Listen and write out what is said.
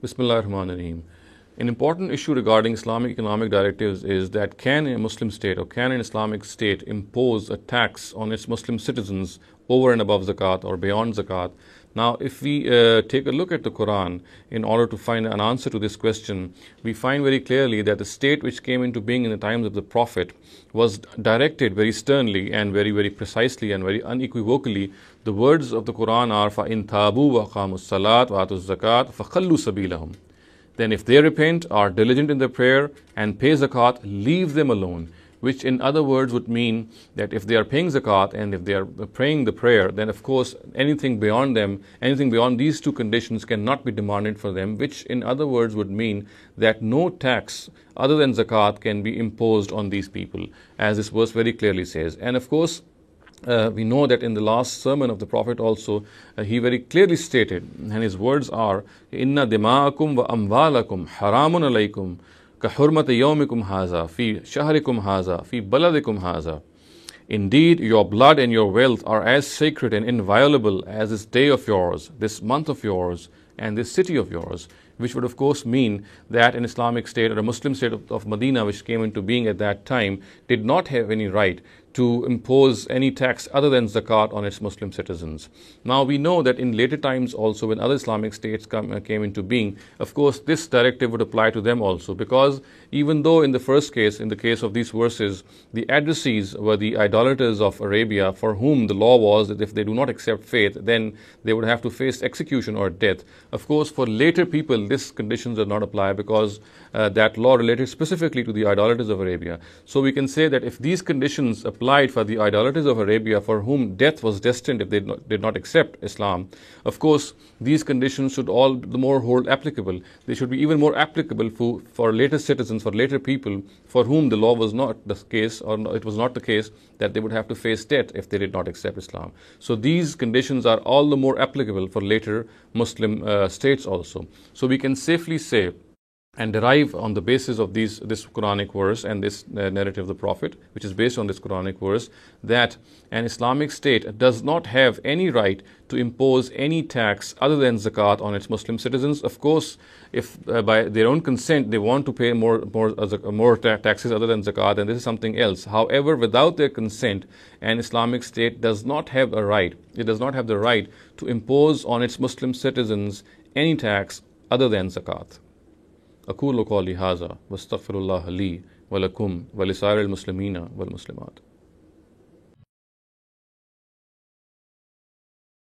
Bismillah ar-Rahman ar-Rahim. An important issue regarding Islamic economic directives is that can a Muslim state or can an Islamic state impose a tax on its Muslim citizens over and above zakat or beyond zakat? Now, if we take a look at the Quran in order to find an answer to this question, we find very clearly that the state which came into being in the times of the Prophet was directed very sternly and very precisely and very unequivocally. The words of the Quran are فَإِن تَابُوا وَأَقَامُوا الصَّلَاةَ وَآتُوا الزَّكَاةَ فَخَلُّوا سَبِيلَهُم. Then if they repent, are diligent in their prayer and pay zakat, leave them alone. Which in other words would mean that if they are paying zakat and if they are praying the prayer, then of course anything beyond these two conditions cannot be demanded for them, which in other words would mean that no tax other than zakat can be imposed on these people, as this verse very clearly says. And of course, we know that in the last sermon of the Prophet also, he very clearly stated, and his words are, Inna dima'akum wa amwalakum haramun alaykum ka hurmati yawmikum haza fi shahrikum haza fi baladikum haza. Indeed, your blood and your wealth are as sacred and inviolable as this day of yours, this month of yours, and this city of yours, which would of course mean that an Islamic state or a Muslim state of Medina, which came into being at that time, did not have any right to impose any tax other than zakat on its Muslim citizens. Now we know that in later times also, when other Islamic states came into being, of course this directive would apply to them also, because even though in the first case, in the case of these verses, the addressees were the idolaters of Arabia, for whom the law was that if they do not accept faith, then they would have to face execution or death. Of course, for later people, this conditions does not apply, because that law related specifically to the idolaters of Arabia. So we can say that if these conditions applied for the idolaters of Arabia, for whom death was destined if they did not accept Islam, of course these conditions should all the more hold applicable. They should be even more applicable for later citizens, for later people, for whom the law was not the case, or it was not the case that they would have to face death if they did not accept Islam. So these conditions are all the more applicable for later Muslim states also. So we can safely say and derive on the basis of this Quranic verse and this narrative of the Prophet, which is based on this Quranic verse, that an Islamic state does not have any right to impose any tax other than zakat on its Muslim citizens. Of course, if by their own consent they want to pay more taxes other than zakat, then this is something else. However, without their consent, an Islamic state does not have a right. It does not have the right to impose on its Muslim citizens any tax other than zakat. أقول قولي هذا واستغفر الله لي ولكم ولسائر المسلمين والمسلمات.